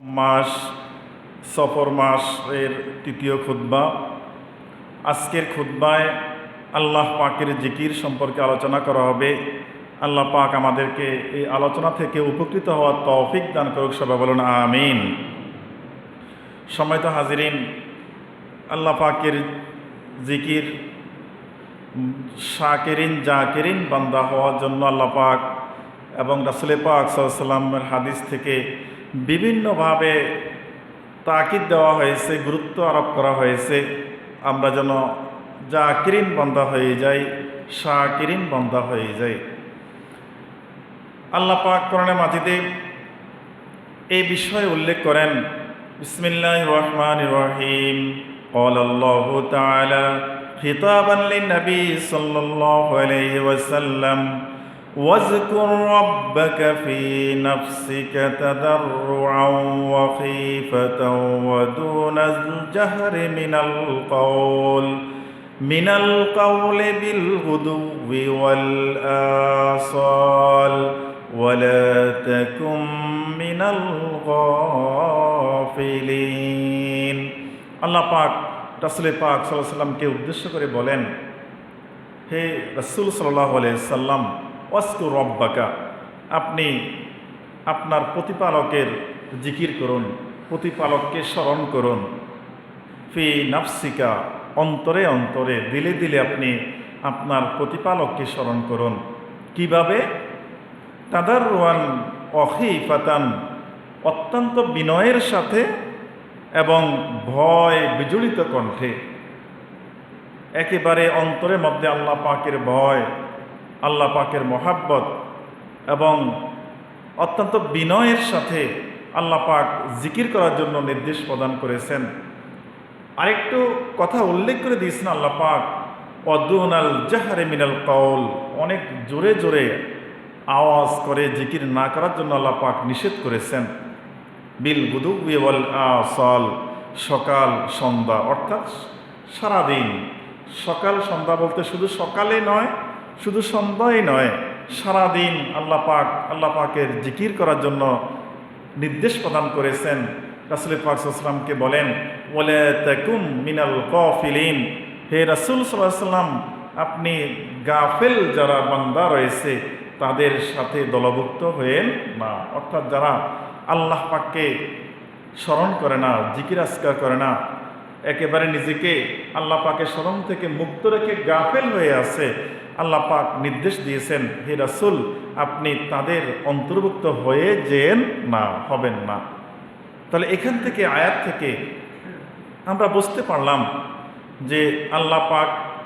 মাস সফর মাসের তৃতীয় খুতবা। আজকের খুতবায় আল্লাহ পাকের জিকির সম্পর্কে আলোচনা করা হবে। আল্লাহ পাক আমাদেরকে এই আলোচনা থেকে উপকৃত হওয়ার তৌফিক দান করুক, সবাই বলুন আমিন। সম্মানিত হাজিরিন, আল্লাহ পাকের জিকির শাকিরিন জাকিরিন বান্দা হওয়ার জন্য আল্লাহ পাক এবং রাসূল পাক সাল্লাল্লাহু আলাইহি ওয়াসাল্লামের হাদিস থেকে বিভিন্নভাবে তাকিদ দেওয়া হয়েছে, গুরুত্ব আরোপ করা হয়েছে আমরা যেন জাকিরিন বান্দা হয়ে যাই, শাকিরিন বান্দা হয়ে যাই। আল্লাহ পাক কোরআনে মাজিদে এই বিষয়ে উল্লেখ করেন, বিসমিল্লাহির রহমানির রহিম। ক্বালা আল্লাহু তাআলা খিতাবান লিন-নবী সাল্লাল্লাহু আলাইহি ওয়াসাল্লাম واذكر ربك في نفسك تضرعا وخيفة ودون الجهر من القول بالغدو والآصال ولا تكن من الغافلين। আল্লাহ পাক রাসূল পাক সাল্লাল্লাহু আলাইহি ওয়াসাল্লামকে উদ্দেশ্য করে বলেন, হে রাসূল সাল্লাল্লাহু আলাইহি ওয়াসাল্লাম, ওয়াজকুর রব্বাকা, আপনি আপনার প্রতিপালকের জিকির করুন, প্রতিপালককে স্মরণ করুন। ফি নাফসিকা, অন্তরে অন্তরে, দিলে দিলে আপনি আপনার প্রতিপালককে স্মরণ করুন। কিভাবে? তাদাররুআন ওয়া খিফাতান, অত্যন্ত বিনয়ের সাথে এবং ভয় বিজড়িত কণ্ঠে। একেবারে অন্তরের মধ্যে আল্লাহ পাকের ভয়, আল্লাহ পাকের মহাব্বত এবং অত্যন্ত বিনয়ের সাথে আল্লাহ পাক জিকির করার জন্য নির্দেশ প্রদান করেছেন। আরেকটু কথা উল্লেখ করে দিয়েছেন আল্লাহ পাক, ওয়াদুনাল জাহরে মিনাল কাউল, অনেক জোরে জোরে আওয়াজ করে জিকির না করার জন্য আল্লাহ পাক নিষেধ করেছেন। বিল গুদুবি ওয়াল আসাল, সকাল সন্ধ্যা, অর্থাৎ সারাদিন। সকাল সন্ধ্যা বলতে শুধু সকালে নয়, শুধু সন্ধ্যায় নয়, সারাদিন আল্লাহ পাকের জিকির করার জন্য নির্দেশ প্রদান করেছেন। রাসূল পাক সাল্লাল্লাহু আলাইহি ওয়াসাল্লামকে বলেন, ওয়ালা তাকুম মিনাল গাফিলিন, হে রাসূল সাল্লাল্লাহু আলাইহি ওয়াসাল্লাম, আপনি গাফেল যারা বান্দা রয়েছে তাদের সাথে দলভুক্ত হয়েন না। অর্থাৎ যারা আল্লাহ পাককে স্মরণ করে না, জিকির আজকার করে না, একেবারে নিজেকে আল্লাহ পাকের স্মরণ থেকে মুক্ত রেখে গাফেল হয়ে আছে, আল্লাহ পাক নির্দেশ দিয়েছেন, হে রাসূল, আপনি তাদের অন্তর্ভুক্ত হয়ে যেন না, হবেন না। তাহলে এখান থেকে, আয়াত থেকে আমরা বুঝতে পারলাম যে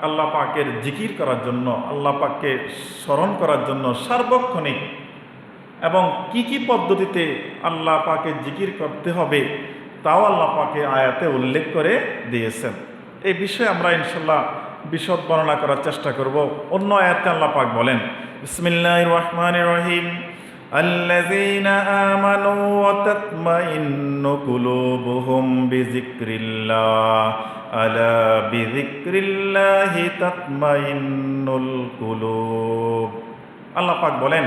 আল্লাহ পাকের জিকির করার জন্য, আল্লাহ পাককে স্মরণ করার জন্য সার্বক্ষণিক এবং কি কি পদ্ধতিতে আল্লাহ পাকের জিকির করতে হবে তাও আল্লাহ পাকে আয়াতে উল্লেখ করে দিয়েছেন। এই বিষয়ে আমরা ইনশাল্লাহ বিশদ বর্ণনা করার চেষ্টা করব। অন্য আয়াতে আল্লাহ পাক বলেন, বিসমিল্লাহির রহমানির রহিম, আল্লাযীনা আমানু ওয়া তাতমাইন্নু কুলুবুহুম বিযিকরিল্লাহ আলা বিযিকরিল্লাহি তাতমাইন্নুল কুলুব। আল্লাহ পাক বলেন,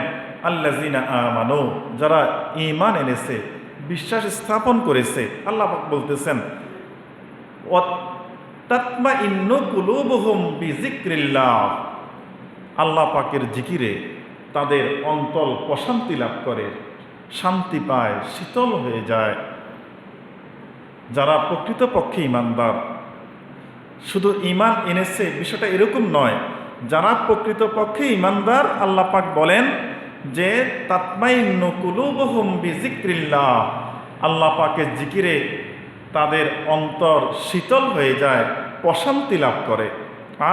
আল্লাযীনা আমানু, যারা ঈমান এনেছে, বিশ্বাস স্থাপন করেছে। আল্লাহ পাক বলতেছেন, ওয়া তাতমাইন্নু কুলুবুহুম বিযিকরিল্লাহ, আল্লাহ পাকের জিকিরে তাদের অন্তর প্রশান্তি লাভ করে, শান্তি পায়, শীতল হয়ে যায়। যারা প্রকৃতপক্ষে ঈমানদার, শুধু ঈমান এনেছে বিষয়টা এরকম নয়, যারা প্রকৃতপক্ষে ঈমানদার, আল্লাহ পাক বলেন যে তাতমাইন্নু কুলুবুহুম বিযিকরিল্লাহ, আল্লাহ পাকের জিকিরে তাদের অন্তর শীতল হয়ে যায়, প্রশান্তি লাভ করে।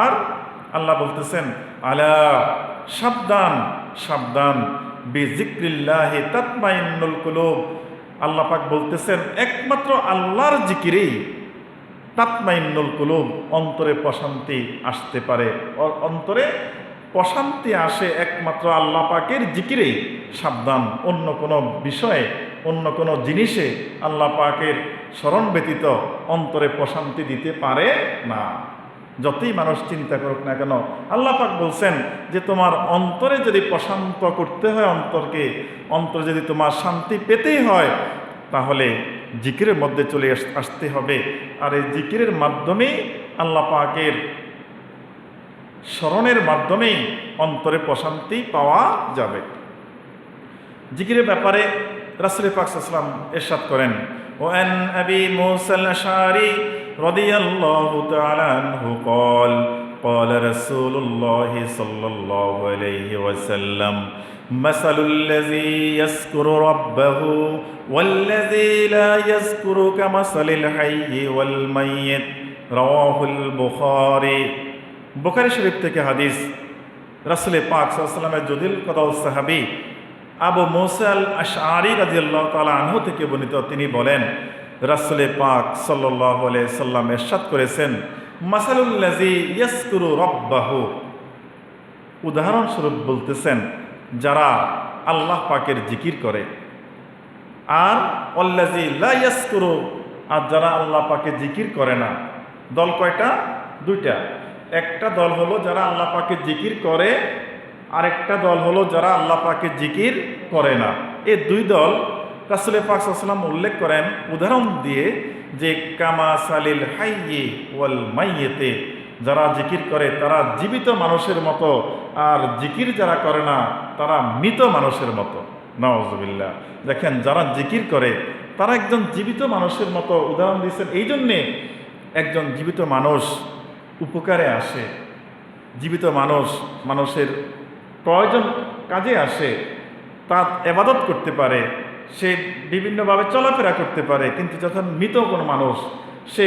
আর আল্লাহ বলতেছেন, আলা, সাবধান সাবধান, বিযিকরিল্লাহি তাতমাইন্নুল কুলুব, আল্লাহ পাক বলতেছেন একমাত্র আল্লাহর জিকিরেই তাতমাইন্নুল কুলুব, অন্তরে প্রশান্তি আসতে পারে। অন্তরে প্রশান্তি আসে একমাত্র আল্লাহ পাকের জিকিরেই। সাবধান, অন্য কোনো বিষয়ে, অন্য কোনো জিনিসে আল্লাহ পাকের স্মরণ ব্যতীত অন্তরে প্রশান্তি দিতে পারে না। যতই মানুষ চিন্তা করুক না কেন, আল্লাহ পাক বলছেন যে তোমার অন্তরে যদি প্রশান্ত করতে হয়, অন্তরে যদি তোমার শান্তি পেতেই হয়, তাহলে জিকিরের মধ্যে চলে আসতে হবে। আর এই জিকিরের মাধ্যমেই আল্লাহ পাকের স্মরণের মাধ্যমেই অন্তরে প্রশান্তি পাওয়া যাবে। জিকিরের ব্যাপারে রাসূল পাক সাল্লাল্লাহু আলাইহি ওয়াসাল্লাম ইরশাদ করেন, ওয়ান আবি মুসা আল-আশআরী রাদিয়াল্লাহু তাআলা আনহু قال قال رسول الله صلى الله عليه وسلم مثل الذي يذكر ربه والذي لا يذكر كمثل الحي والميت رواه البخاري। বুখারী শরীফ থেকে হাদিস। রাসূল পাক সাল্লাল্লাহু আলাইহি ওয়াসাল্লামের জলিল কদর সাহাবী আবু মুসা আল-আশআরী রাদিয়াল্লাহু তাআলা আনহু থেকে বর্ণিত, তিনি বলেন রাসূল পাক সাল্লাল্লাহু আলাইহি ওয়াসাল্লাম ইরশাদ করেছেন, মাসালুল্লাযী ইয়াযকুরু রাব্বাহু, উদাহরণস্বরূপ বলতেছেন যারা আল্লাহ পাকের জিকির করে, আর আল্লাযী লা ইয়াযকুরু, আর যারা আল্লাহ পাকের জিকির করে না। দল কয়টা? দুইটা। একটা দল হলো যারা আল্লাহ পাকের জিকির করে, আর একটা দল হলো যারা আল্লাহ পাকের জিকির করে না। এই দুই দল রাসূল পাক সাল্লাল্লাহু আলাইহি ওয়াসাল্লাম উল্লেখ করেন উদাহরণ দিয়ে যে কামাসালিল হাইয়্যি ওয়াল মাইয়্যিতি, যারা জিকির করে তারা জীবিত মানুষের মতো, আর জিকির যারা করে না তারা মৃত মানুষের মতো। নাউযুবিল্লাহ। দেখেন, যারা জিকির করে তারা একজন জীবিত মানুষের মতো উদাহরণ দিয়েছেন। এই জন্যে একজন জীবিত মানুষ উপকারে আসে, জীবিত মানুষ মানুষের প্রয়োজন কাজে আসে, তার ইবাদত করতে পারে, সে বিভিন্নভাবে চলাফেরা করতে পারে। কিন্তু যখন মৃত কোনো মানুষ, সে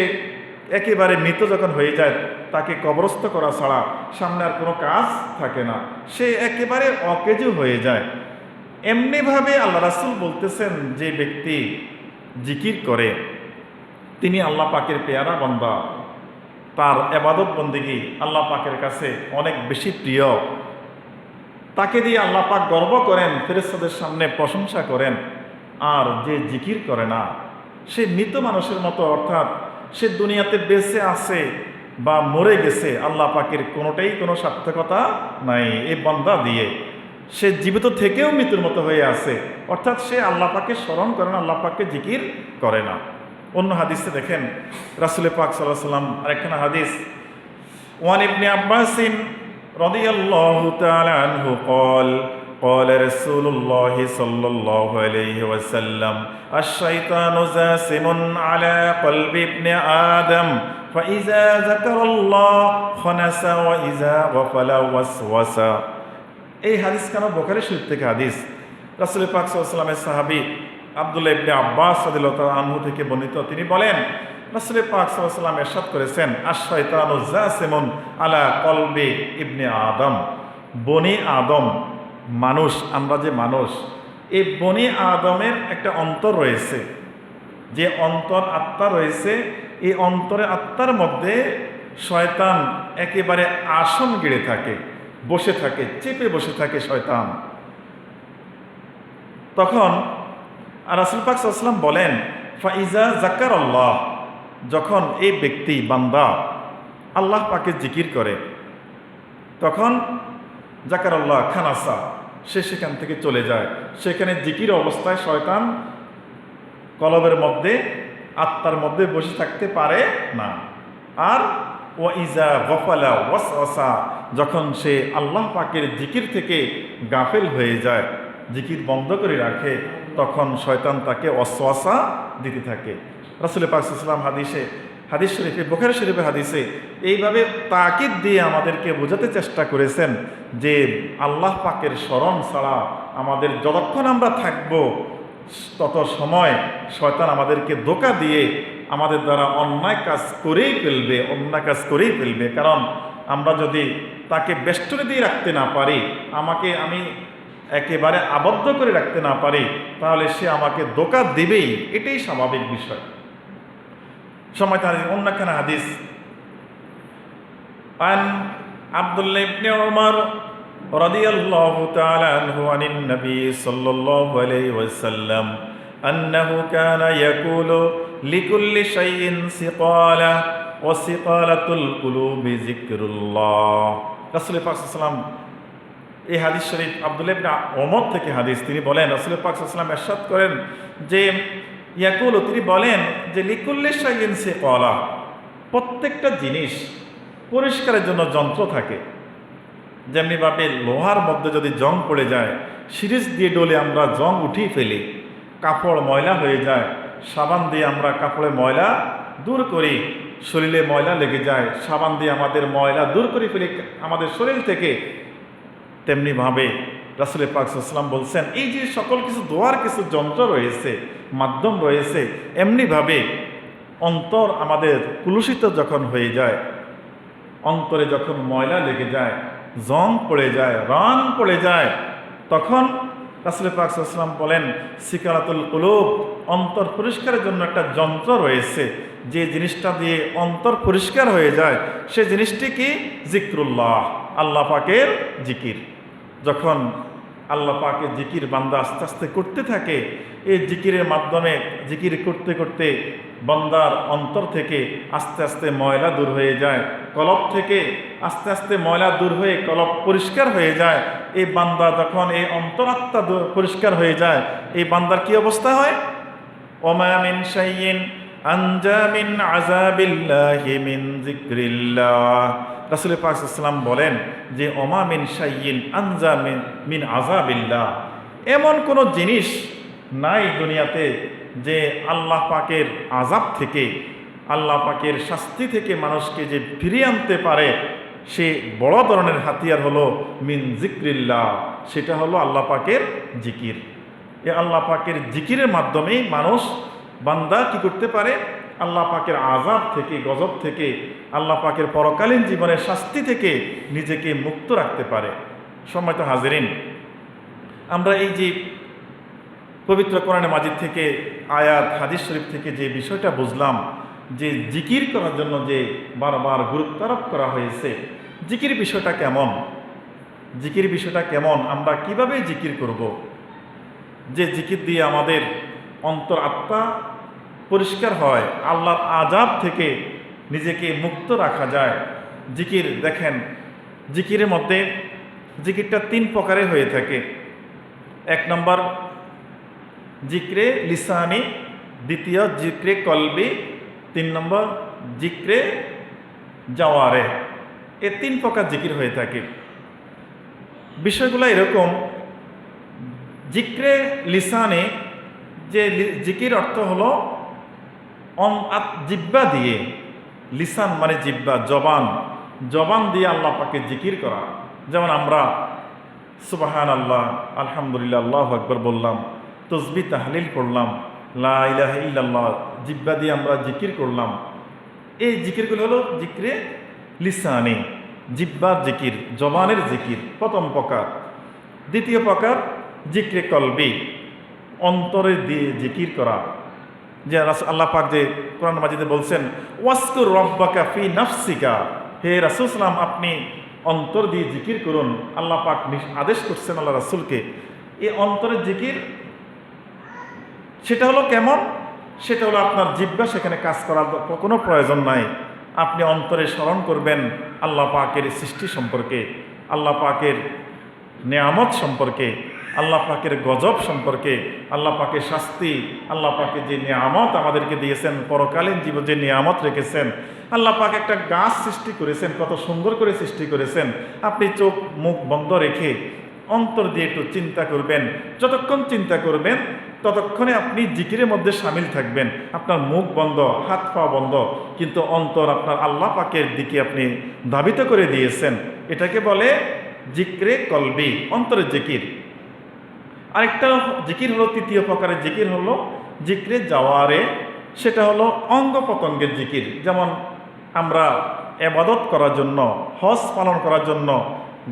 একেবারে মৃত যখন হয়ে যায়, তাকে কবরস্থ করা ছাড়া সামনে আর কোনো কাজ থাকে না, সে একেবারে অকেজো হয়ে যায়। এমনিভাবে আল্লাহ রাসূল বলতেছেন, যে ব্যক্তি জিকির করে তিনি আল্লাহ পাকের পেয়ারা বান্দা, তার ইবাদত বন্দেগী আল্লাহ পাকের কাছে অনেক বেশি প্রিয়, তাকে দিয়ে আল্লাহ পাক গর্ব করেন, ফেরেশতাদের সামনে প্রশংসা করেন। আর যে জিকির করে না সে মৃত মানুষের মতো, অর্থাৎ সে দুনিয়াতে বেঁচে আছে বা মরে গেছে, আল্লাহ পাকের কোনোটাই কোনো সার্থকতা নাই এই বান্দা দিয়ে। সে জীবিত থেকেও মৃত্যুর মতো হয়ে আছে, অর্থাৎ সে আল্লাহ পাকে স্মরণ করে না, আল্লাহ পাককে জিকির করে না। অন্য হাদিসে দেখেন রাসূল পাক সাল্লাল্লাহু আলাইহি ওয়াসাল্লাম আরেকখানা হাদিস, ওয়ান ইবনে আব্বাস রাদিয়াল্লাহু তাআলা আনহু قال قال رسول الله صلى الله عليه وسلم الشيطان جاسم على قلب ابن آدم فإذا ذكر الله خنس وإذا غفل وسوس। এই হাদিস কেন? বুখারী শরীফ থেকে হাদিস। রাসূল পাক সাল্লাল্লাহু আলাইহি ওয়াসাল্লামের সাহাবী আব্দুল্লাহ ইবনে আব্বাস রাদিয়াল্লাহু তাআলা আনহু থেকে বর্ণিত, তিনি বলেন রাসূল পাক সাল্লাল্লাহু আলাইহি ওয়াসাল্লাম ইরশাদ করেছেন, আশ-শাইতানু জাসিমুন আলা কলবি ইবনে আদম, বনি আদম মানুষ, আমরা যে মানুষ, এই বনি আদমের একটা অন্তর রয়েছে, যে অন্তর আত্মা রয়েছে, এই অন্তরে আত্মার মধ্যে শয়তান একেবারে আসন গেড়ে থাকে, বসে থাকে, চেপে বসে থাকে শয়তান। তখন রাসূল পাক সাল্লাল্লাহু আলাইহি ওয়াসাল্লাম বলেন, ফাইজা যাকারাল্লাহ, যখন এই ব্যক্তি বান্দা আল্লাহ পাকে জিকির করে, তখন যাকারাল্লাহ খানাসা, সে সেখান থেকে চলে যায়। সেখানে জিকির অবস্থায় শয়তান কলবের মধ্যে, আত্মার মধ্যে বসে থাকতে পারে না। আর ওয়াইজা গফালা ওয়াসওয়াসা, যখন সে আল্লাহ পাকের জিকির থেকে গাফেল হয়ে যায়, জিকির বন্ধ করে রাখে, তখন শয়তান তাকে ওয়াসওয়াসা দিতে থাকে। রাসূল পাক সাল্লাল্লাহু আলাইহি ওয়াসাল্লাম হাদিস শরীফে, বুখারী শরীফে হাদিসে এইভাবে তাকিদ দিয়ে আমাদেরকে বোঝাতে চেষ্টা করেছেন যে আল্লাহ পাকের স্মরণ ছাড়া আমাদের যতক্ষণ আমরা থাকব তত সময় শয়তান আমাদেরকে ধোঁকা দিয়ে আমাদের দ্বারা অন্যায় কাজ করেই ফেলবে। কারণ আমরা যদি তাকে বেষ্টনী দিয়ে রাখতে না পারি, আমি একেবারে আবদ্ধ করে রাখতে না পারি, তাহলে সে আমাকে ধোঁকা দিবেই, এটাই স্বাভাবিক বিষয়। সময় তার অন্য একখানা হাদিস, আন আব্দুল্লাহ ইবনে উমর রাদিয়াল্লাহু তাআলা আনহু আনিন নবী সাল্লাল্লাহু আলাইহি ওয়াসাল্লাম আন্নাহু কানা ইয়াকুলু লিকুল্লি শাইইন সিকালা ওয়া সিকালাতুল কুলুবি যিকরুল্লাহ। রাসূল পাক সাল্লাল্লাহু আলাইহি ওয়াসাল্লাম এই হাদিস শরীফ আব্দুল্লাহ ইবনে উমর থেকে হাদিস, তিনি বলেন রাসূল পাক সাল্লাল্লাহু আলাইহি ওয়াসাল্লাম ইরশাদ করেন যে ইয়াকুল, তিনি বলেন যে লিকুল্লি শাইইন সিকালা, প্রত্যেকটা জিনিস পরিষ্কারের জন্য যন্ত্র থাকে। যেমনিভাবে লোহার মধ্যে যদি জং পড়ে যায়, সিরিজ দিয়ে ডলে আমরা জং উঠিয়ে ফেলি, কাপড় ময়লা হয়ে যায়, সাবান দিয়ে আমরা কাপড়ে ময়লা দূর করি, শরীরে ময়লা লেগে যায়, সাবান দিয়ে আমাদের ময়লা দূর করে ফেলি আমাদের শরীর থেকে। তেমনিভাবে রাসূল পাক সাল্লাল্লাহু আলাইহি ওয়াসাল্লাম বলছেন, এই যে সকল কিছু দোয়ার কিছু যন্ত্র রয়েছে, মাধ্যম রয়েছে, এমনিভাবে অন্তর আমাদের কুলুষিত যখন হয়ে যায়, অন্তরে যখন ময়লা লেগে যায়, জং পড়ে যায়, রং পড়ে যায়, তখন রাসূল পাক সাল্লাল্লাহু আলাইহি ওয়াসাল্লাম বলেন সিকারাতুল কুলুব, অন্তর পরিষ্কারের জন্য একটা যন্ত্র রয়েছে, যে জিনিসটা দিয়ে অন্তর পরিষ্কার হয়ে যায় সে জিনিসটি কি? জিক্রুল্লাহ, আল্লাহ পাকের জিকির। যখন আল্লাহ পাকের জিকির বান্দা আস্তে আস্তে করতে থাকে, এই জিকিরের মাধ্যমে জিকির করতে করতে বান্দার অন্তর থেকে আস্তে আস্তে ময়লা দূর হয়ে যায়, কলব থেকে আস্তে আস্তে ময়লা দূর হয়ে কলব পরিষ্কার হয়ে যায়। এই বান্দা যখন এই অন্তরাত্মা পরিষ্কার হয়ে যায়, এই বান্দার কি অবস্থা হয়? ওমা মিন শাইইন আনজা মিন আযাবিল্লাহি মিন যিকরিল্লাহ। রাসূল পাক সাল্লাল্লাহু আলাইহি ওয়াসাল্লাম বলেন যে ওমা মিন শাইইন আনজা মিন আযাবিল্লাহ, এমন কোনো জিনিস নাই দুনিয়াতে যে আল্লাহ পাকের আযাব থেকে, আল্লাহ পাকের শাস্তি থেকে মানুষকে যে ফিরিয়ে আনতে পারে, সে বড় ধরনের হাতিয়ার হলো মিন যিকরিল্লাহ, সেটা হলো আল্লাহ পাকের জিকির। এ আল্লাহ পাকের জিকিরের মাধ্যমেই মানুষ বান্দা কি করতে পারে? আল্লাহ পাকের আযাব থেকে, গজব থেকে, আল্লাহ পাকের পরকালীন জীবনের শাস্তি থেকে নিজেকে মুক্ত রাখতে পারে। সম্মানিত হাজিরিন, আমরা এই যে পবিত্র কোরআনে মাজিদ থেকে, আয়াত হাদিস শরীফ থেকে যে বিষয়টা বুঝলাম, যে জিকির করার জন্য যে বারবার গুরুত্ব আরোপ করা হয়েছে, জিকির বিষয়টা কেমন, জিকির বিষয়টা কেমন, আমরা কিভাবে জিকির করব, যে জিকির দিয়ে আমাদের অন্তর আত্মা পরিষ্কার হয়, আল্লাহর আযাব থেকে নিজেকে মুক্ত রাখা যায়। জিকির দেখেন, জিকিরের মধ্যে জিকিরটা 3 প্রকারে হয়ে থাকে। 1 নম্বর জিক্রে লিসানি, দ্বিতীয় জিক্রে কলবি, 3 নম্বর জিক্রে জাওয়ারে। এই 3 প্রকার জিকির হয়ে থাকে। বিষয়গুলো এরকম, জিক্রে লিসানে, যে জিকির অর্থ হলো জিব্বা দিয়ে, লিসান মানে জিব্বা, জবান, জবান দিয়ে আল্লাহ পাকে জিকির করা। যেমন আমরা সুবহানাল্লাহ, আলহামদুলিল্লাহ, আল্লাহু আকবার বললাম, তাসবিহ তাহলিল করলাম, লা ইলাহা ইল্লাল্লাহ, জিব্বা দিয়ে আমরা জিকির করলাম। এই জিকিরগুলো হলো জিক্রে লিসানি, জিব্বার জিকির, জবানের জিকির, প্রথম প্রকার। দ্বিতীয় প্রকার জিক্রে কলবি, অন্তরে দিয়ে জিকির করা। যে আল্লাহ পাক যে কোরআন মাজিদে বলছেন ওয়াসকুর রব্বাকা ফি নাফসিকা, হে রাসূল সাল্লাম আপনি অন্তর দিয়ে জিকির করুন। আল্লাহ পাক আদেশ করছেন আল্লাহ রাসূলকে। এই অন্তরের জিকির সেটা হলো কেমন? সেটা হলো আপনার জিহ্বা সেখানে কাজ করার কোনো প্রয়োজন নাই। আপনি অন্তরে স্মরণ করবেন আল্লাহ পাকের সৃষ্টি সম্পর্কে, আল্লাহ পাকের নেয়ামত সম্পর্কে, আল্লাহ পাকের গজব সম্পর্কে, আল্লাহ পাকের শাস্তি, আল্লাহ পাকে যে নিয়ামত আমাদেরকে দিয়েছেন, পরকালীন জীবন যে নিয়ামত রেখেছেন। আল্লাহ পাক একটা গাছ সৃষ্টি করেছেন, কত সুন্দর করে সৃষ্টি করেছেন। আপনি চোখ মুখ বন্ধ রেখে অন্তর দিয়ে একটু চিন্তা করবেন। যতক্ষণ চিন্তা করবেন ততক্ষণে আপনি জিকিরের মধ্যে সামিল থাকবেন। আপনার মুখ বন্ধ, হাত পা বন্ধ, কিন্তু অন্তর আপনার আল্লাহ পাকের দিকে আপনি ধাবিত করে দিয়েছেন। এটাকে বলে জিক্রে কলবি, অন্তরের জিকির। আরেকটা জিকির হলো, তৃতীয় প্রকারের জিকির হলো জিক্রে জাওয়ারে, সেটা হলো অঙ্গ প্রত্যঙ্গের জিকির। যেমন আমরা ইবাদত করার জন্য, হজ পালন করার জন্য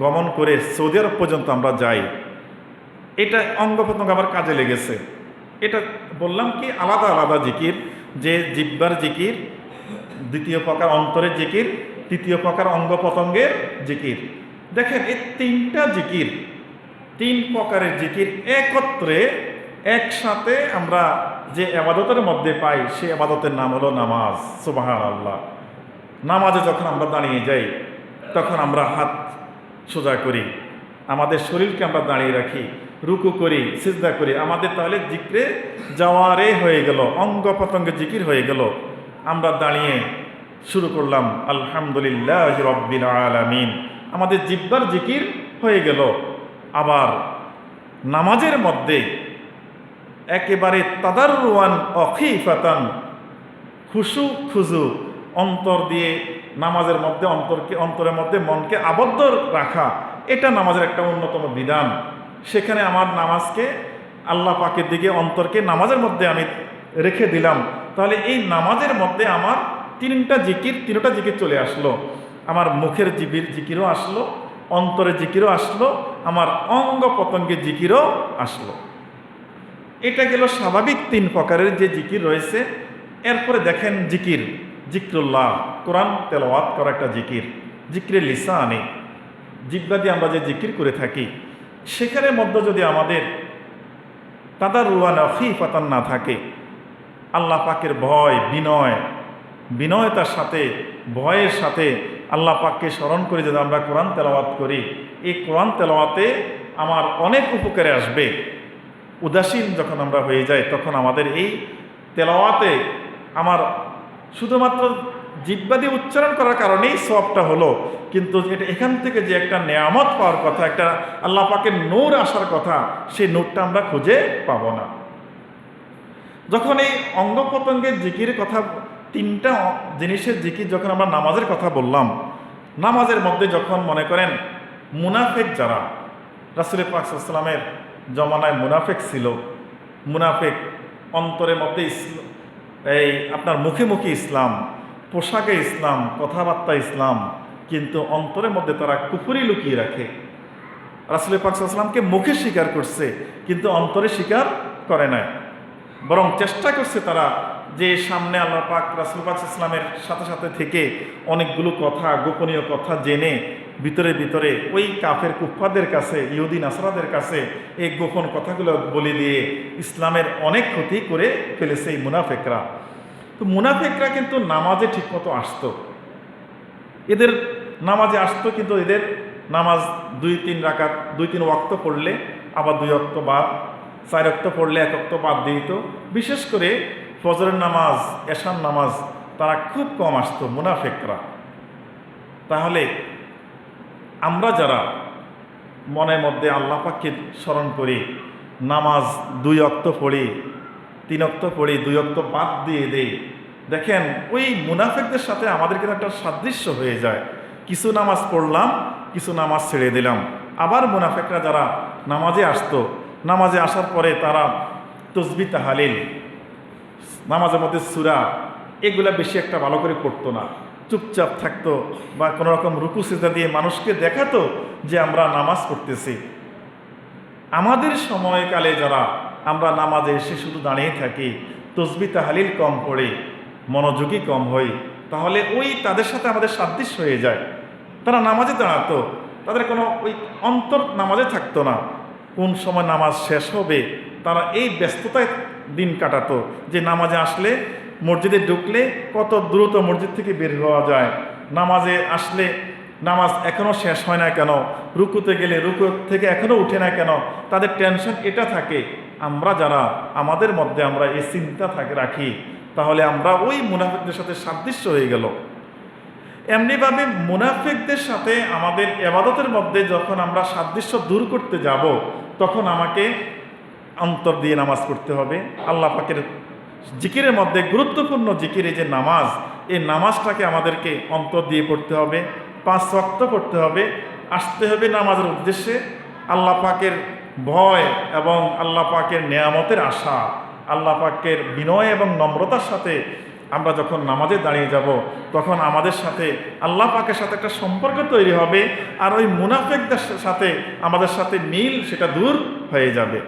গমন করে সৌদি আরব পর্যন্ত আমরা যাই, এটা অঙ্গ প্রত্যঙ্গ আমার কাজে লেগেছে। এটা বললাম কি আলাদা আলাদা জিকির, যে জিব্বার জিকির, দ্বিতীয় প্রকার অন্তরের জিকির, তৃতীয় প্রকার অঙ্গ প্রত্যঙ্গের জিকির। দেখেন এই 3টা জিকির, 3 প্রকারের জিকির একত্রে একসাথে আমরা যে ইবাদতের মধ্যে পাই, সেই ইবাদতের নাম হলো নামাজ। সুবহানাল্লাহ। নামাজে যখন আমরা দাঁড়িয়ে যাই তখন আমরা হাত সোজা করি, আমাদের শরীরকে আমরা দাঁড়িয়ে রাখি, রুকু করি, সিজদা করি, আমাদের তাহলে জিক্রে যাওয়ারে হয়ে গেল, অঙ্গ প্রত্যঙ্গে জিকির হয়ে গেল। আমরা দাঁড়িয়ে শুরু করলাম আলহামদুলিল্লাহ রাব্বিল আলামিন, আমাদের জিব্বার জিকির হয়ে গেল। আবার নামাজের মধ্যে একেবারে তাদাররুয়ান অখিফাতান, খুশু খুজু, অন্তর দিয়ে নামাজের মধ্যে অন্তরের মধ্যে মনকে আবদ্ধ রাখা, এটা নামাজের একটা অন্যতম বিধান। সেখানে আমার নামাজকে আল্লাহ পাকের দিকে অন্তরকে নামাজের মধ্যে আমি রেখে দিলাম। তাহলে এই নামাজের মধ্যে আমার তিনটা জিকির চলে আসলো। আমার মুখের জিকিরও আসলো, অন্তরের জিকিরও আসলো, আমার অঙ্গ প্রত্যঙ্গের জিকিরও আসলো। এটা গেল স্বাভাবিক 3 প্রকারের যে জিকির রয়েছে। এরপরে দেখেন জিক্রুল্লাহ, কোরআন তেলাওয়াত করা একটা জিকির, জিক্রে লিসানে, জিহ্বা দিয়ে আমরা যে জিকির করে থাকি, সেখানে মধ্যে যদি আমাদের তাদাররুয়ান খিফাতান না থাকে, আল্লাহ পাকের ভয়, বিনয়তার সাথে, ভয়ের সাথে আল্লাহ পাককে স্মরণ করে যদি আমরা কোরআন তেলাওয়াত করি, এই কোরআন তেলাওয়াতে আমার অনেক উপকারে আসবে। উদাসীন যখন আমরা হয়ে যাই, তখন আমাদের এই তেলাওয়াতে আমার শুধুমাত্র জিহ্বা দিয়ে উচ্চারণ করার কারণেই সওয়াবটা হলো, কিন্তু এটা এখান থেকে যে একটা নেয়ামত পাওয়ার কথা, একটা আল্লাহ পাকের নূর আসার কথা, সেই নূরটা আমরা খুঁজে পাবো না। যখন এই অঙ্গ প্রত্যঙ্গের জিকিরের কথা, 3টা জিনিসের জিকির যখন আমরা নামাজের কথা বললাম, নামাজের মধ্যে যখন মনে করেন মুনাফিক যারা, রাসূল পাক সাল্লাল্লাহু আলাইহি ওয়াসাল্লামের জমানায় মুনাফিক ছিল, মুনাফিক অন্তরের মধ্যে এই আপনার মুখে মুখে ইসলাম, পোশাকে ইসলাম, কথাবার্তা ইসলাম, কিন্তু অন্তরের মধ্যে তারা কুফরি লুকিয়ে রাখে। রাসূল পাক সাল্লাল্লাহু আলাইহি ওয়াসাল্লামকে মুখে স্বীকার করছে, কিন্তু অন্তরে স্বীকার করে নাই, বরং চেষ্টা করছে তারা যে সামনে আল্লাহ পাক রাসূল পাক সাল্লাল্লাহু আলাইহি ওয়াসাল্লামের সাথে সাথে থেকে অনেকগুলো কথা, গোপনীয় কথা জেনে ভিতরে ওই কাফের কুফফারদের কাছে, ইহুদি নাসারাদের কাছে এই গোপন কথাগুলো বলে দিয়ে ইসলামের অনেক ক্ষতি করে ফেলেছে এই মুনাফিকরা। তো মুনাফিকরা কিন্তু নামাজে ঠিকমতো আসতো, এদের নামাজে আসতো, কিন্তু এদের নামাজ 2-3 রাকাত, 2-3 ওয়াক্ত পড়লে আবার 2 ওয়াক্ত বাদ, 4 ওয়াক্ত পড়লে 1 ওয়াক্ত বাদ দিত। বিশেষ করে ফজরের নামাজ, এশার নামাজ তারা খুব কম আসতো মুনাফিকরা। তাহলে আমরা যারা মনের মধ্যে আল্লাহ পাককে স্মরণ করি, নামাজ 2 ওয়াক্ত পড়ি, 3 ওয়াক্ত পড়ি, 2 ওয়াক্ত বাদ দিয়ে দেই, দেখেন ওই মুনাফিকদের সাথে আমাদের কিন্তু একটা সাদৃশ্য হয়ে যায়। কিছু নামাজ পড়লাম, কিছু নামাজ ছেড়ে দিলাম। আবার মুনাফিকরা যারা নামাজে আসতো, নামাজে আসার পরে তারা তসবিহ তাহলিল, নামাজের মধ্যে সূরা, এগুলা বেশি একটা ভালো করে পড়তো না, চুপচাপ থাকতো, বা কোনো রকম রুকু সিজদা দিয়ে মানুষকে দেখাতো যে আমরা নামাজ পড়তেছি। আমাদের সময়কালে যারা আমরা নামাজে এসে শুধু দাঁড়িয়ে থাকি, তসবিহ তাহলিল কম পড়ে, মনোযোগী কম হই, তাহলে ওই তাদের সাথে আমাদের সাদৃশ্য হয়ে যায়। তারা নামাজে দাঁড়াতো, তাদের কোনো ওই অন্তর নামাজে থাকতো না। কোন সময় নামাজ শেষ হবে তারা এই ব্যস্ততায় দিন কাটাতো, যে নামাজে আসলে, মসজিদে ঢুকলে কত দ্রুত মসজিদ থেকে বের হওয়া যায়, নামাজে আসলে নামাজ এখনও শেষ হয় না কেন, রুকুতে গেলে রুকু থেকে এখনও উঠে না কেন, তাদের টেনশন এটা থাকে। আমরা যারা আমাদের মধ্যে আমরা এই চিন্তা রাখি, তাহলে আমরা ওই মুনাফিকদের সাথে সাদৃশ্য হয়ে গেল। এমনিভাবে মুনাফিকদের সাথে আমাদের ইবাদতের মধ্যে যখন আমরা সাদৃশ্য দূর করতে যাব, তখন আমাকে অন্তর দিয়ে নামাজ পড়তে হবে। আল্লাহ পাকের জিকিরের মধ্যে গুরুত্বপূর্ণ জিকির এই যে নামাজ, এই নামাজটাকে আমাদেরকে অন্তর দিয়ে পড়তে হবে, 5 ওয়াক্ত পড়তে হবে, আসতে হবে নামাজের উদ্দেশ্যে। আল্লাহ পাকের ভয় এবং আল্লাহ পাকের নেয়ামতের আশা, আল্লাহ পাকের বিনয় এবং নম্রতার সাথে আমরা যখন নামাজে দাঁড়িয়ে যাব, তখন আমাদের সাথে আল্লাহ পাকের সাথে একটা সম্পর্ক তৈরি হবে, আর ওই মুনাফিকদের সাথে আমাদের সাথে মিল সেটা দূর হয়ে যাবে।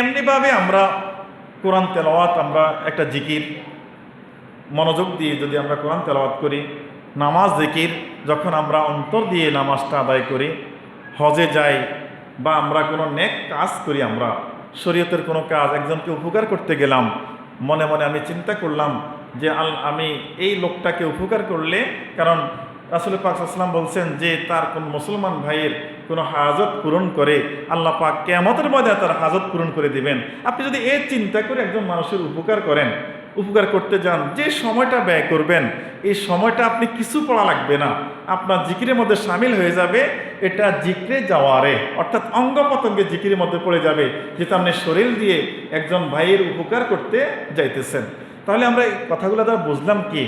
এমনিভাবে আমরা কোরআন তেলাওয়াত, আমরা একটা জিকির মনোযোগ দিয়ে যদি আমরা কোরআন তেলাওয়াত করি, নামাজ জিকির যখন আমরা অন্তর দিয়ে নামাজটা আদায় করি, হজে যাই বা আমরা কোনো নেক কাজ করি, আমরা শরীয়তের কোনো কাজ, একজনকে উপকার করতে গেলাম, মনে মনে আমি চিন্তা করলাম যে আমি এই লোকটাকে উপকার করলে, কারণ রাসূল পাক সাল্লাল্লাহু আলাইহি ওয়াসাল্লাম বলছেন যে তার কোন মুসলমান ভাইয়ের কোনো হাজত পূরণ করে আল্লাহ পাক কিয়ামতের ময়দানে তার হাজত পূরণ করে দিবেন। আপনি যদি এই চিন্তা করে একজন মানুষের উপকার করেন, উপকার করতে যান, যে সময়টা ব্যয় করবেন এই সময়টা আপনি কিছু পড়া লাগবে না, আপনার জিকিরের মধ্যে শামিল হয়ে যাবে। এটা জিকরে যাওয়ারে, অর্থাৎ অঙ্গ প্রত্যঙ্গে জিকিরের মধ্যে পড়ে যাবে, যেটা আপনি শরীর দিয়ে একজন ভাইয়ের উপকার করতে যাইতেছেন। তাহলে আমরা এই কথাগুলো দ্বারা বুঝলাম কি,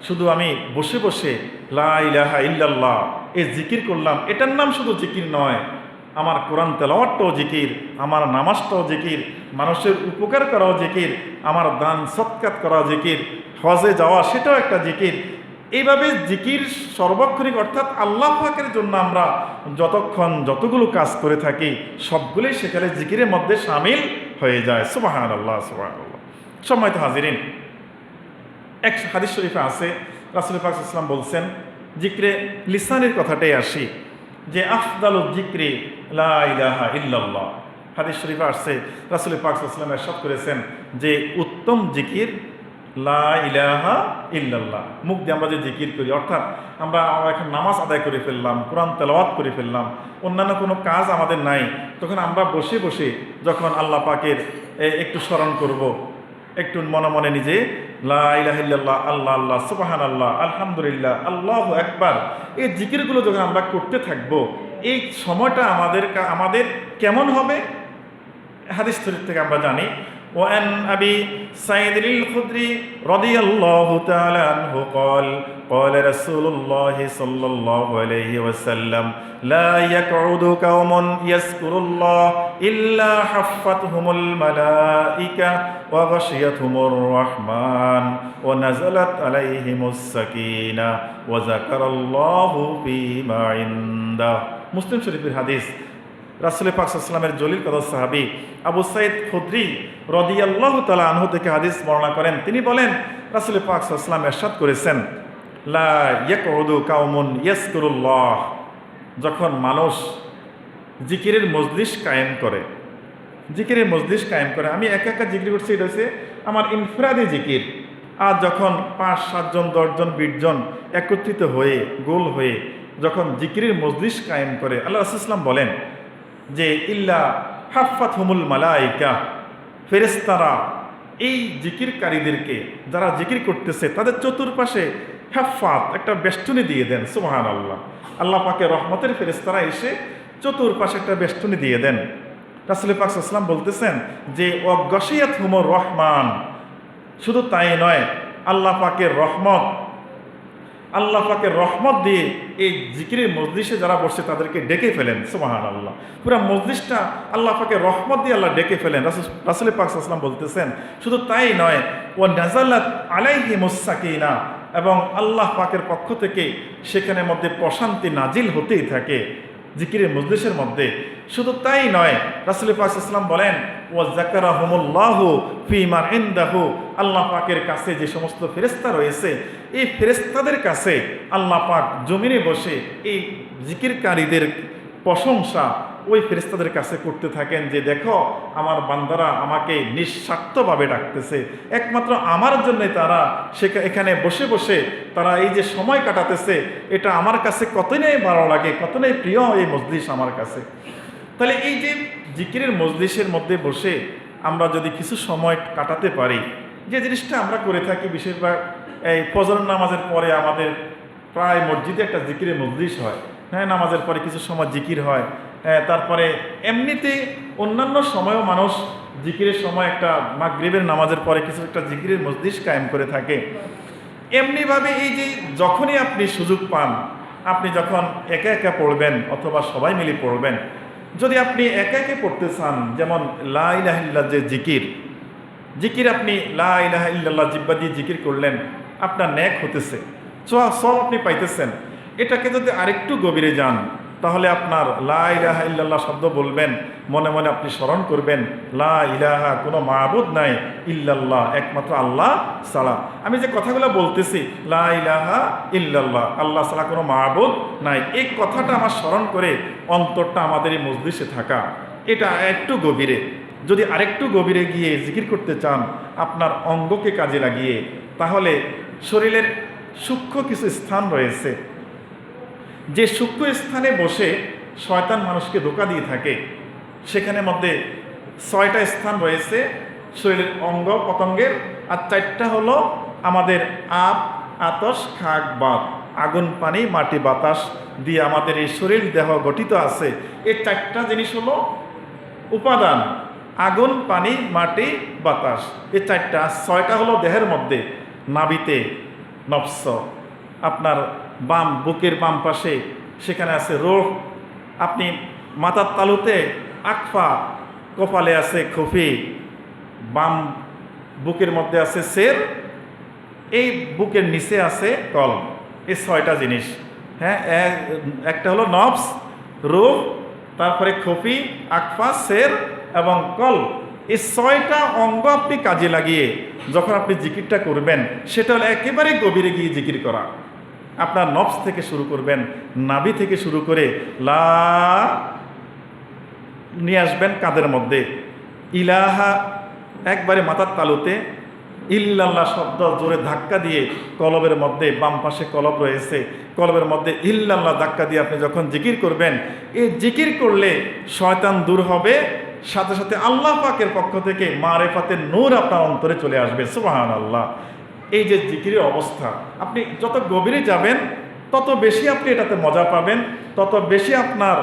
শুধু আমি বসে বসে লা ইলাহা ইল্লাল্লাহ এই জিকির করলাম, এটার নাম শুধু জিকির নয়। আমার কোরআন তেলাওয়াতটাও জিকির, আমার নামাজটাও জিকির, মানুষের উপকার করাও জিকির, আমার দান সৎকার করা জিকির, হজে যাওয়া সেটাও একটা জিকির। এইভাবে জিকির সর্বক্ষণিক, অর্থাৎ আল্লাহ পাকের জন্য আমরা যতক্ষণ যতগুলো কাজ করে থাকি সবগুলোই সেখানে জিকিরের মধ্যে শামিল হয়ে যায়। সুবহানাল্লাহ, সুবহানাল্লাহ। সম্মানিত হাজিরিন, এক হাদিস শরীফে আছে রাসূল পাক সাল্লাল্লাহু আলাইহি ওয়াসাল্লাম বলছেন, জিকরে লিসানের কথাটাই আসি, যে আফদালুল জিকরি লা ইলাহা ইল্লাল্লাহ। হাদিস শরীফে আসছে রাসূল পাক সাল্লাল্লাহু আলাইহি ওয়াসাল্লাম ইরশাদ করেছেন যে উত্তম জিকির লা ইলাহা ইল্লাল্লাহ। মুখ দিয়ে আমরা যে জিকির করি, অর্থাৎ আমরা এখন নামাজ আদায় করে ফেললাম, কোরআন তেলাওয়াত করে ফেললাম, অন্যান্য কোনো কাজ আমাদের নাই, তখন আমরা বসে বসে যখন আল্লাহ পাকের একটু স্মরণ করব, একটু মনে মনে নিজে লা ইলাহা ইল্লাল্লাহ, আল্লাহ আল্লাহ, সুবহানাল্লাহ, আলহামদুলিল্লাহ, আল্লাহু আকবার, এই জিকিরগুলো যখন আমরা করতে থাকব, এই সময়টা আমাদের কেমন হবে? হাদিস শরীফ থেকে আমরা জানি, وعن أبي سعيد الخدري رضي الله تعالى عنه قال قال رسول الله صلى الله عليه وسلم لا يقعد قوم يذكر الله إلا حفتهم الملائكة وغشيتهم الرحمن ونزلت عليهم السكينة وذكر الله فيما عنده। মুসলিম শরীফের হাদিস। রাসূল পাক সাল্লাল্লাহু আলাইহি ওয়াসাল্লামের জলিল কদর সাহাবী আবু সাঈদ খুদরি রাদিয়াল্লাহু তাআলা আনহু থেকে হাদিস বর্ণনা করেন। তিনি বলেন, রাসূল পাক সাল্লাল্লাহু আলাইহি ওয়াসাল্লাম ইরশাদ করেছেন, লা ইয়াকউদু কাউমুন ইয়াজকুরুল্লাহ, যখন মানুষ জিকিরের মজলিস কায়েম করে, জিকিরের মজলিস কায়েম করে, আমি একা একা জিকির করছি, এটা হচ্ছে আমার ইনফিরাদি জিকির। আর যখন ৫-৭ জন ১০ জন ২০ জন একত্রিত হয়ে গোল হয়ে যখন জিকিরের মজলিস কায়েম করে, আল্লাহ রাসূল সাল্লাল্লাহু আলাইহি ওয়াসাল্লাম বলেন যে ইল্লা হাফাতহুমুল মালাইকা, ফেরেশতারা এই জিকিরকারীদেরকে, যারা জিকির করতেছে তাদের চতুর্পাশে হাফাত, একটা বেষ্টনী দিয়ে দেন। সুবহানাল্লাহ। আল্লাহ পাকের রহমতের ফেরেশতারা এসে চতুর্পাশে একটা বেষ্টনী দিয়ে দেন। রাসূল পাক সাল্লাল্লাহু আলাইহি ওয়াসাল্লাম বলতেছেন যে ওয়াগাশিয়াতহুমুর রহমান, শুধু তাই নয়, আল্লাহ পাকের রহমত দিয়ে এই জিকিরের মজলিসে যারা বসছে তাদেরকে ডেকে ফেলেন। সুবহানাল্লাহ। পুরো মজলিসটা আল্লাহ পাকের রহমত দিয়ে আল্লাহ ডেকে ফেলেন। রাসূল পাক সাল্লাল্লাহু আলাইহি ওয়াসাল্লাম বলতেছেন, শুধু তাই নয়, ওয়া নাযালাত আলাইহিমুস সাকিনা, এবং আল্লাহ পাকের পক্ষ থেকে সেখানের মধ্যে প্রশান্তি নাজিল হতেই থাকে জিকিরের মজলিসের মধ্যে। শুধু তাই নয়, রাসূল পাক সাল্লাল্লাহু আলাইহি ওয়াসাল্লাম বলেন, ওয়া যাকারাহুমুল্লাহু ফীমা ইনদাহু, আল্লাহ পাকের কাছে যে সমস্ত ফেরেশতা রয়েছে, এই ফেরেশতাদের কাছে আল্লাহ পাক জমিনে বসে এই জিকিরকারীদের প্রশংসা ওই ফেরেশতাদের কাছে করতে থাকেন, যে দেখো আমার বান্দারা আমাকে নিঃস্বার্থভাবে ডাকতেছে, একমাত্র আমার জন্যই তারা এখানে বসে বসে তারা এই যে সময় কাটাতেছে, এটা আমার কাছে কতই ভালো লাগে, কতই প্রিয় এই মজলিস আমার কাছে। তাহলে এই যে জিকিরের মজলিসের মধ্যে বসে আমরা যদি কিছু সময় কাটাতে পারি, যে জিনিসটা আমরা করে থাকি বেশিরভাগ এই ফজর নামাজের পরে আমাদের প্রায় মসজিদে একটা জিকিরের মজলিস হয়, হ্যাঁ, নামাজের পরে কিছু সময় জিকির হয়, তারপরে এমনিতে অন্যান্য সময়ও মানুষ জিকিরের সময় একটা মাগরিবের নামাজের পরে কিছু একটা জিকিরের মজলিস কায়েম করে থাকে। এমনিভাবে এই যে যখনই আপনি সুযোগ পান, আপনি যখন একা একা পড়বেন অথবা সবাই মিলে পড়বেন, যদি আপনি একা একা পড়তে চান, যেমন লা ইলাহা ইল্লাল্লাহ যে জিকির আপনি লা ইলাহা ইল্লাল্লাহ জিহ্বা দিয়ে জিকির করলেন, আপনার নেক হতেছে, সব আপনি পাইতেছেন। এটাকে যদি আরেকটু গভীরে যান, তাহলে আপনার লা ইলাহা ইল্লাল্লাহ শব্দ বলবেন, মনে মনে আপনি স্মরণ করবেন লা ইলাহা, কোনো মাবুদ নাই, ইল্লাল্লাহ, একমাত্র আল্লাহ ছাড়া। আমি যে কথাগুলো বলতেছি, লা ইলাহা ইল্লাল্লাহ, আল্লাহ ছাড়া কোনো মাবুদ নাই, এই কথাটা আমার স্মরণ করে অন্তরটা আমাদের এই মজলিসে থাকা, এটা একটু গভীরে। যদি আরেকটু গভীরে গিয়ে জিকির করতে চান আপনার অঙ্গকে কাজে লাগিয়ে, তাহলে শরীরের সূক্ষ্ম কিছু স্থান রয়েছে, যে সূক্ষ্ম স্থানে বসে শয়তান মানুষকে ধোঁকা দিয়ে থাকে, সেখানে মধ্যে 6টা স্থান রয়েছে শরীরের অঙ্গ প্রত্যঙ্গের, আর 4টা হলো আমাদের আপ, আতস, খাক, বাত, আগুন, পানি, মাটি, বাতাস দিয়ে আমাদের এই শরীর দেহ গঠিত আছে। এই 4টা জিনিস হলো উপাদান, আগুন, পানি, মাটি, বাতাস। এই 4টা, 6টা হলো দেহের মধ্যে, নাভিতে নফস, আপনার বাম বুকের বাম পাশে সেখানে আছে রূহ, আপনি মাথার তালুতে আকফা, কপালে আছে খফি, বাম বুকের মধ্যে আছে সের, এই বুকের নিচে আছে কলব। এই 6টা জিনিস, হ্যাঁ। একটা হলো নফস, রূহ, তারপরে খফি, আকফা, সের এবং কলব। এই 6টা অঙ্গ আপনি কাজে লাগিয়ে যখন আপনি জিকিরটা করবেন, সেটা হলো একেবারে গভীরে গিয়ে জিকির করা। আপনার নফস থেকে শুরু করবেন, নাভি থেকে শুরু করে লা নিয়ে আসবেন কাঁধের মধ্যে, ইলাহা একবারে মাথার তালুতে, ইল্লাল্লাহ শব্দ জোরে ধাক্কা দিয়ে কলবের মধ্যে, বাম পাশে কলব রয়েছে, কলবের মধ্যে ইল্লাল্লাহ ধাক্কা দিয়ে আপনি যখন জিকির করবেন, এই জিকির করলে শয়তান দূর হবে, সাথে সাথে আল্লাহ পাকের পক্ষ থেকে মারেফাতের নূর আপনার অন্তরে চলে আসবে। সুবহানাল্লাহ। এই যে জিকিরের অবস্থা, আপনি যত গভীরে যাবেন তত বেশি আপনি এটাতে মজা পাবেন, তত বেশি আপনার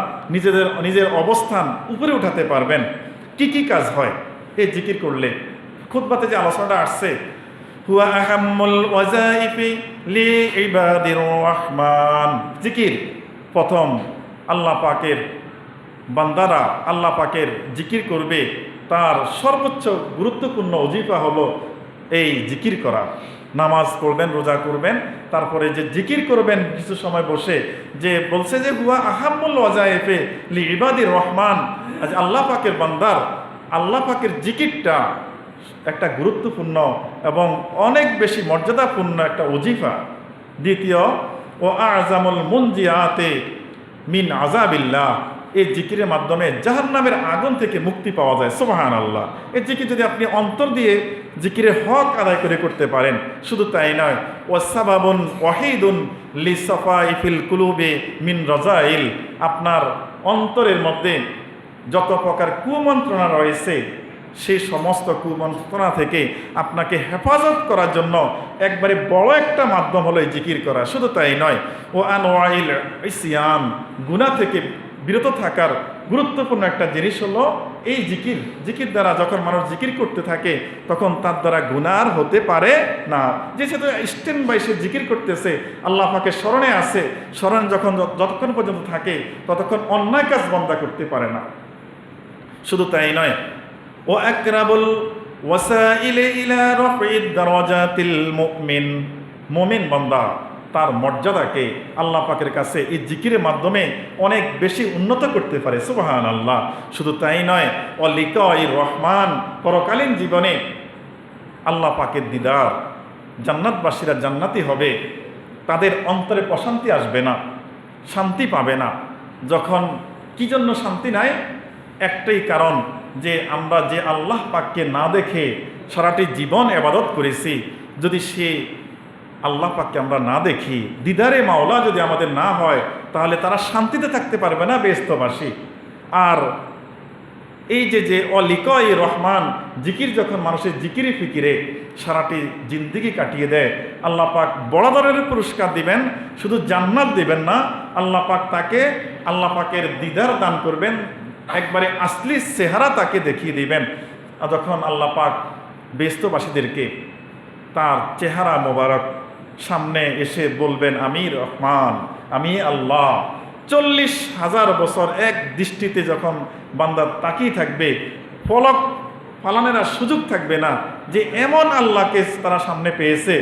নিজের অবস্থান উপরে উঠাতে পারবেন। কি কি কাজ হয় এই জিকির করলে? খুতবাতে যে আলোচনাটা আসছে, হুয়া আহাম্মুল ওয়াজাইফি লিইবাদির রহমান, জিকির প্রথম আল্লাহ পাকের বান্দারা আল্লাহ পাকের জিকির করবে, তার সর্বোচ্চ গুরুত্বপূর্ণ ওজিফা হলো এই জিকির করা। নামাজ পড়বেন, রোজা করবেন, তারপরে যে জিকির করবেন কিছু সময় বসে, যে বলছে যে হুয়া আহাম্মুল ওয়াজাইফি লিইবাদির রহমান, আজ আল্লাহ পাকের বান্দার আল্লাহ পাকের জিকিরটা একটা গুরুত্বপূর্ণ এবং অনেক বেশি মর্যাদাপূর্ণ একটা ওজিফা। দ্বিতীয়, ও আজামুল মুনজিয়াতে মিন আযাবিল্লাহ, এই জিকিরের মাধ্যমে জাহান্নামের আগুন থেকে মুক্তি পাওয়া যায়। সুবহানাল্লাহ। এই জিকির যদি আপনি অন্তর দিয়ে জিকিরের হক আদায় করে করতে পারেন, শুধু তাই নয়, ওয়াসাবাবুন ওয়াহিদুন লিসাফাইফিল কুলুবি মিন রাজাইল, আপনার অন্তরের মধ্যে যত প্রকার কুমন্ত্রণা রয়েছে সেই সমস্ত কুমন্ত্রণা থেকে আপনাকে হেফাজত করার জন্য একবারে বড় একটা মাধ্যম হলো এই জিকির করা। শুধু তাই নয়, ও আনওয়াইল ইসিয়ান, গুনাহ থেকে বিরত থাকার গুরুত্বপূর্ণ একটা জিনিস হলো এই জিকির। জিকির দ্বারা যখন মানুষ জিকির করতে থাকে তখন তার দ্বারা গুনাহ হতে পারে না। যে সে তো স্ট্যান্ড বাই সে জিকির করতেছে, আল্লাহ পাকে স্মরণে আছে, স্মরণ যতক্ষণ পর্যন্ত থাকে ততক্ষণ অন্যায় কাজ বন্ধ করতে পারে না। শুধু তাই নয়, ও আকরাবুল ওয়াসাইলি ইলা রাফিদ দারাজাতিল মুমিন, মুমিন বান্দা তার মর্যাদাকে আল্লাহ পাকের কাছে এই জিকিরের মাধ্যমে অনেক বেশি উন্নত করতে পারে। সুবহানাল্লাহ। শুধু তাই নয়, ও লিকাইর রহমান, পরকালীন জীবনে আল্লাহ পাকের দিদার, জান্নাতবাসীরা জান্নাতি হবে, তাদের অন্তরে প্রশান্তি আসবে না, শান্তি পাবে না। যখন কি জন্য শান্তি নাই? একটাই কারণ, যে আমরা যে আল্লাহ পাককে না দেখে সারাটি জীবন ইবাদত করেছি, যদি সে আল্লাহ পাককে আমরা না দেখি, দিদারে মাওলা যদি আমাদের না হয়, তাহলে তারা শান্তিতে থাকতে পারবে না বেহেশতবাসী। আর এই যে অলিকাই রহমান, জিকির যখন মানুষের জিকিরে ফিকিরে সারাটি জিন্দিগি কাটিয়ে দেয়, আল্লাহ পাক বড় ধরনের পুরস্কার দিবেন। শুধু জান্নাত দিবেন না, আল্লাহ পাক তাকে আল্লাহ পাকের দিদার দান করবেন, একবারে আসলি চেহারা তাকে দেখিয়ে দিবেন। আর যখন আল্লাহ পাক বেহেশতবাসীদেরকে তার চেহারা মোবারক সামনে এসে বলবেন, আমি রহমান, আমি আল্লাহ, 40,000 বছর এক দৃষ্টিতে যখন বান্দা তাকিয়ে থাকবে, পলক ফালানোর আর সুযোগ থাকবে না, যে এমন আল্লাহকে তারা সামনে পেয়েছে।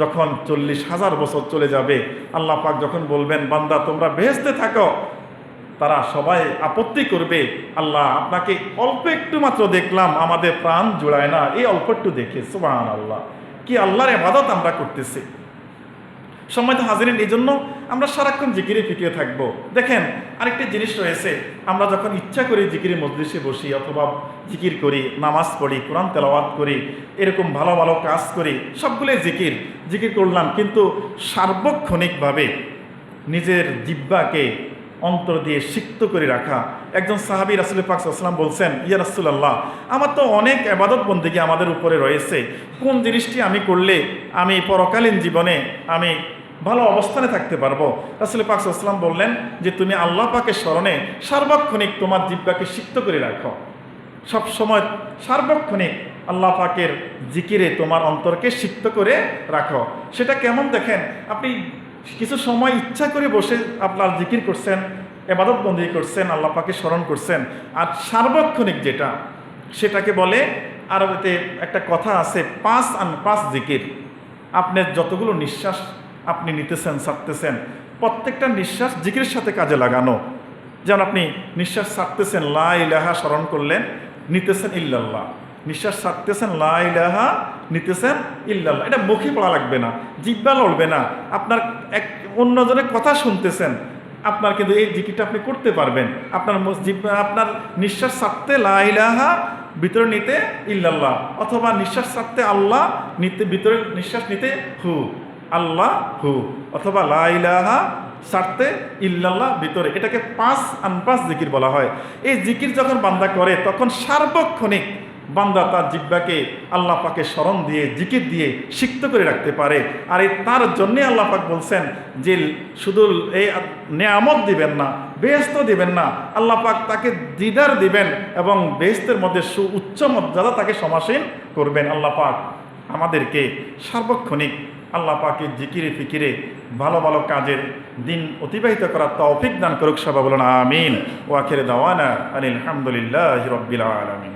যখন 40,000 বছর চলে যাবে, আল্লাহ পাক যখন বলবেন, বান্দা তোমরা বেহেশতে থাকো, তারা সবাই আপত্তি করবে, আল্লাহ আপনাকে অল্প একটু মাত্র দেখলাম, আমাদের প্রাণ জুড়ায় না এই অল্প একটু দেখে। সুবহানাল্লাহ। কি আল্লাহর ইবাদত আমরা করতেছি। সম্মানিত হাজিরিন, এই জন্য আমরা সারাক্ষণ জিকিরে ফিকিরে থাকবো। দেখেন, আরেকটি জিনিস রয়েছে, আমরা যখন ইচ্ছা করি জিকিরে মজলিসে বসি, অথবা জিকির করি, নামাজ পড়ি, কোরআন তেলাওয়াত করি, এরকম ভালো ভালো কাজ করি, সবগুলোই জিকির করলাম, কিন্তু সার্বক্ষণিকভাবে নিজের জিহ্বাকে অন্তর দিয়ে সিক্ত করে রাখা। একজন সাহাবী রাসূল পাক সাল্লাল্লাহু আলাইহি ওয়াসাল্লাম বলছেন, ইয়া রাসূলুল্লাহ, আমার তো অনেক ইবাদত বন্দেগী আমাদের উপরে রয়েছে, কোন জিনিসটি আমি করলে আমি পরকালীন জীবনে আমি ভালো অবস্থানে থাকতে পারবো? রাসূল পাক সাল্লাল্লাহু আলাইহি ওয়াসাল্লাম বললেন যে তুমি আল্লাহ পাকের স্মরণে সার্বক্ষণিক তোমার জিহ্বাকে সিক্ত করে রাখো, সব সময় সার্বক্ষণিক আল্লাহ পাকের জিকিরে তোমার অন্তরকে সিক্ত করে রাখো। সেটা কেমন দেখেন, আপনি কিছু সময় ইচ্ছা করে বসে আপনার জিকির করছেন, ইবাদত বন্দেগী করছেন, আল্লাহ পাকে স্মরণ করছেন। আর সার্বক্ষণিক যেটা, সেটাকে বলে, আরবিতে একটা কথা আছে, 5 জিকির। আপনার যতগুলো নিঃশ্বাস আপনি নিতেছেন ছাড়তেছেন, প্রত্যেকটা নিঃশ্বাস জিকিরের সাথে কাজে লাগানো। যেমন আপনি নিঃশ্বাস ছাড়তেছেন লা ইলাহা স্মরণ করলেন, নিতেছেন ইল্লাল্লাহ, নিঃশ্বাস ছাড়তেছেন লা ইলাহা, নিতেছেন ইল্লাল্লাহ। এটা মুখে পড়া লাগবে না, জিহ্বা লড়বে না, আপনার এক অন্যজনের কথা শুনতেছেন, আপনার কিন্তু এই জিকিরটা আপনি করতে পারবেন। আপনার জিহ্বা, আপনার নিঃশ্বাস ছাড়তে লা ইলাহা, ভিতরে নিতে ইল্লাল্লাহ, অথবা নিঃশ্বাস ছাড়তে আল্লাহ, নিতে ভিতরে নিঃশ্বাস নিতে হু, আল্লাহ হু, অথবা লা ইলাহা ছাড়তে ইল্লাল্লাহ ভিতরে। এটাকে 5 জিকির বলা হয়। এই জিকির যখন বান্দা করে তখন সার্বক্ষণিক বান্দা তার জিহ্বাকে আল্লাহ পাকে স্মরণ দিয়ে জিকির দিয়ে সিক্ত করে রাখতে পারে। আর এই তার জন্যে আল্লাহ পাক বলছেন যে শুধু এই নেয়ামত দিবেন না, বেহেশত দিবেন না, আল্লাহ পাক তাকে দিদার দিবেন এবং বেহেশতের মধ্যে উচ্চ মর্যাদা তাকে সমাসীন করবেন। আল্লাহ পাক আমাদেরকে সার্বক্ষণিক আল্লাহ পাকের জিকিরে ফিকিরে ভালো ভালো কাজের দিন অতিবাহিত করার তৌফিক দান করুক। সবাই বলুন আমিন। ওয়া আখিরু দাওয়ানা আনিল হামদুলিল্লাহি রাব্বিল আলামিন।